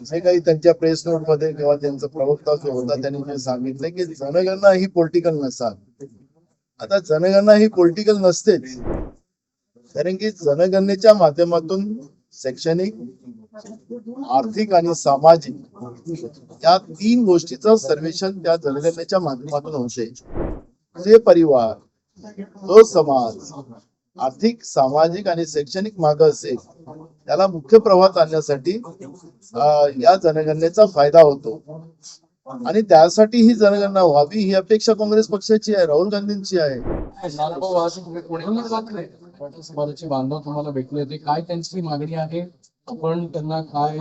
जे काही त्यांच्या प्रेस नोट मध्ये किंवा त्यांचा प्रवक्ता जो होता त्यांनी जे सांगितलं की जनगणना ही पॉलिटिकल नसावी. आता जनगणना ही पॉलिटिकल नसतेच, कारण की जनगणनेच्या माध्यमातून शैक्षणिक, आर्थिक आणि सामाजिक या तीन गोष्टीचं सर्वेक्षण त्या जनगणनेच्या माध्यमातून होते. जे परिवार, जो समाज आर्थिक, सामाजिक आणि शैक्षणिक मागे असेल त्याला मुख्य प्रवाहात आणण्यासाठी या जनगणनेचा फायदा होतो. आणि त्यासाठी ही जनगणना व्हावी ही अपेक्षा काँग्रेस पक्षाची आहे, राहुल गांधींची आहे. समाजाचे बांधव तुम्हाला भेटले होते, काय त्यांची मागणी आहे, आपण त्यांना काय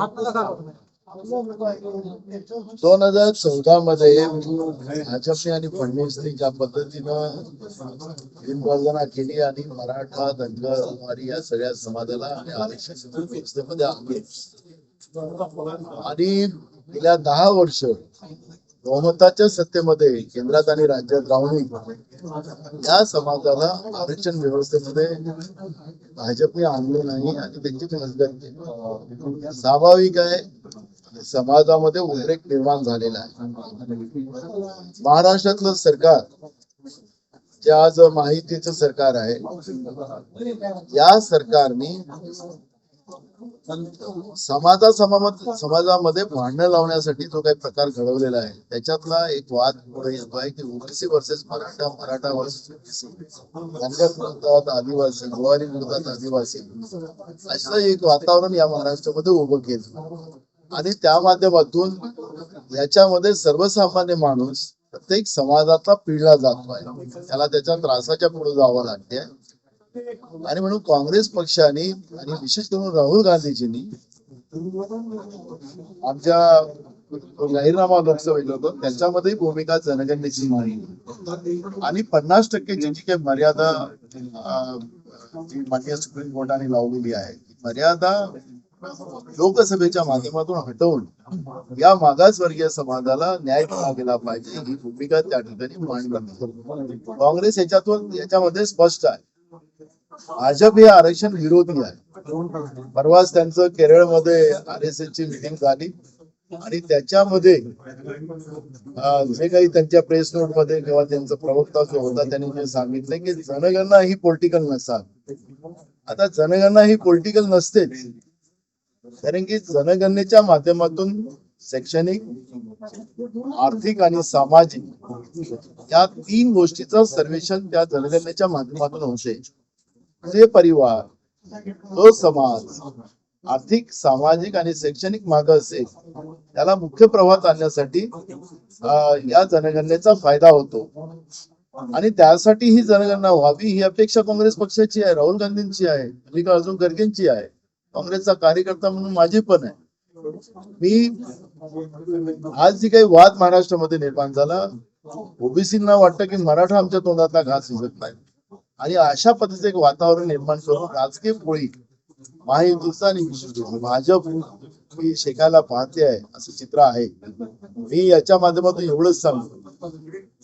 2014 मध्ये भाजपने आणि फडणवीसने ज्या पद्धतीनं गर्जना केली आणि मराठा, धनगर या सगळ्या समाजाला आणि आरक्षण व्यवस्थेमध्ये आणले आणि गेल्या 10 वर्ष बहुमताच्या सत्तेमध्ये केंद्रात आणि राज्यात राहून या समाजाला आरक्षण व्यवस्थेमध्ये भाजपने आणले नाही आणि त्यांची मजगत केली. स्वाभाविक आहे, समाजामध्ये उद्रेक निर्माण झालेला आहे. महाराष्ट्रातलं सरकार जे आज माहितीचं सरकार आहे, या सरकारने समाजामध्ये भांडण लावण्यासाठी जो काही प्रकार घडवलेला आहे त्याच्यातला एक वाद पुढे येतो आहे की OBC versus Maratha, Maratha versus Dhangar, आदिवासी, गोवारी विरोधात आदिवासी, असं एक वातावरण या महाराष्ट्रामध्ये उभं केलं आणि त्या माध्यमातून याच्यामध्ये सर्वसामान्य माणूस प्रत्येक समाजातला पिळला जातो आहे, त्याला त्याच्या त्रासाच्या पुढे जावं लागते. आणि म्हणून काँग्रेस पक्षाने आणि विशेष करून राहुल गांधीजींनी आमच्या जाहीरनामा लोकसभेला होतो त्याच्यामध्ये भूमिका जनगणनेची मांडली आणि 50% जी काही मर्यादा माननीय सुप्रीम कोर्टाने लावलेली आहे, मर्यादा लोकसभेच्या माध्यमातून हटवून या मागासवर्गीय समाजाला न्याय दिला गेला पाहिजे ही भूमिका त्या ठिकाणी मांडली. काँग्रेस याच्यामध्ये स्पष्ट आहे. भाजप हे आरक्षण विरोधी आहे. परवाच त्यांचं केरळमध्ये RSS ची मीटिंग झाली आणि त्याच्यामध्ये जे काही त्यांच्या प्रेस नोट मध्ये किंवा त्यांचा प्रवक्ता जो होता त्यांनी जे सांगितलं की जनगणना ही पॉलिटिकल नसावी. आता जनगणना ही पॉलिटिकल नसतेच, कारण की जनगणनेच्या माध्यमातून शैक्षणिक, आर्थिक आणि सामाजिक या तीन गोष्टीचं सर्वेक्षण त्या जनगणनेच्या माध्यमातून होते. जे परिवार, जो समाज आर्थिक, सामाजिक आणि शैक्षणिक मागे असेल त्याला मुख्य प्रवाहात आणण्यासाठी या जनगणनेचा फायदा होतो आणि त्यासाठी ही जनगणना व्हावी ही अपेक्षा काँग्रेस पक्षाची आहे, राहुल गांधींची आहे, मल्लिकार्जुन खरगेंची आहे, काँग्रेसचा कार्यकर्ता म्हणून माझी पण आहे. मी आज जी काही वाद महाराष्ट्रामध्ये निर्माण झाला, ओबीसींना वाटतं की मराठा आमच्या तोंडातला घास शिजत नाही आणि अशा पद्धतीचे एक वातावरण निर्माण करून राजकीय पोळी महायुतीचा आणि भाजप ही शेकायला पाहते आहे असं चित्र आहे. मी याच्या माध्यमातून एवढंच सांगतो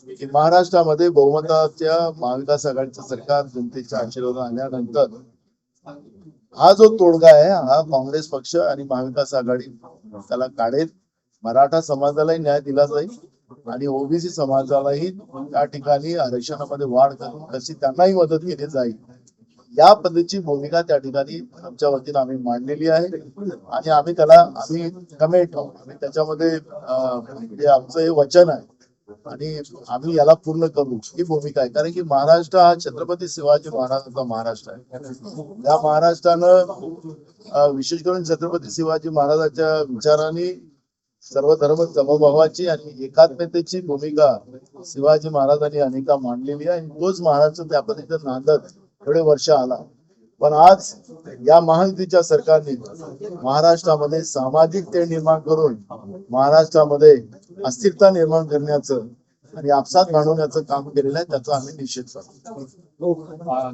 की महाराष्ट्रामध्ये बहुमताच्या महाविकास आघाडीचं सरकार जनतेच्या आशीर्वाद आल्यानंतर हा जो तोडगा आहे हा काँग्रेस पक्ष आणि महाविकास आघाडी त्याला काढेल. मराठा समाजालाही न्याय दिला जाईल आणि ओबीसी समाजालाही त्या ठिकाणी आरक्षणामध्ये वाढ करून कशी त्यांनाही मदत केली जाईल या पद्धतीची भूमिका त्या ठिकाणी आमच्या वतीनं आम्ही मांडलेली आहे आणि आम्ही कमेंट आम्ही त्याच्यामध्ये म्हणजे आमचं हे वचन आहे आणि आम्ही याला पूर्ण करू ही भूमिका आहे. कारण की महाराष्ट्र हा छत्रपती शिवाजी महाराजांचा महाराष्ट्र आहे. या महाराष्ट्रानं विशेष करून छत्रपती शिवाजी महाराजांच्या विचारांनी सर्व धर्म समभावाची आणि एकात्मतेची भूमिका शिवाजी महाराजांनी अनेकदा मांडलेली आहे. तोच महाराष्ट्र त्या पद्धतीने नांदत एवढे वर्ष आला. पण आज या महायुतीच्या सरकारने महाराष्ट्रामध्ये सामाजिक तेढ निर्माण करून महाराष्ट्रामध्ये अस्थिरता निर्माण करण्याचं आणि आपसात भांडवण्याचं काम केलेलं आहे, त्याचा आम्ही निषेध करतो.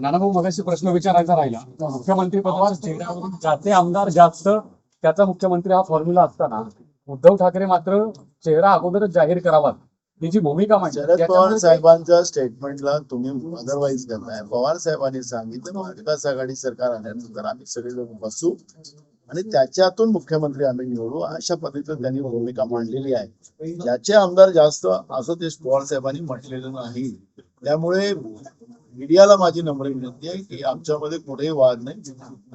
नानाभाऊ, मगाशी प्रश्न विचारायचा राहिला, मुख्यमंत्री पदाच्या चेहऱ्यावरून ज्याचे आमदार जास्त त्याचा मुख्यमंत्री हा फॉर्म्युला असताना उद्धव ठाकरे मात्र चेहरा अगोदरच जाहीर करावा ही जी भूमिका शरद पवार साहेबांच्या स्टेटमेंटला तुम्ही अदरवाईज करताय. पवार साहेबांनी सांगितलं महाविकास आघाडी सरकार आल्यानंतर आम्ही सगळे लोक बसू आणि त्याच्यातून मुख्यमंत्री आम्ही निवडू अशा पद्धतीने त्यांनी भूमिका मांडलेली आहे. ज्याचे आमदार जास्त असं ते पवार साहेबांनी म्हटलेलं नाही. त्यामुळे मीडियाला माझी नम्र विनंती आहे की आमच्यामध्ये कुठेही वाद नाही.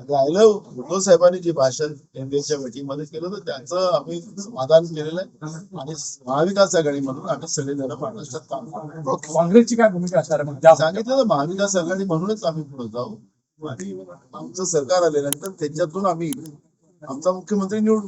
राहिलं उद्धव साहेबांनी जे भाषण एनडीएच्या मीटिंगमध्ये केलं तर त्याचं आम्ही समाधान केलेलं आहे आणि महाविकास आघाडीमधून आम्ही सगळेजण महाराष्ट्रात काम करतो. काँग्रेसची काय भूमिका असणार आहे मग त्या सांगितलं ना महाविकास आघाडी म्हणूनच आम्ही पुढे जाऊ आणि आमचं सरकार आल्यानंतर त्याच्यातून आम्ही आमचा मुख्यमंत्री निवडू.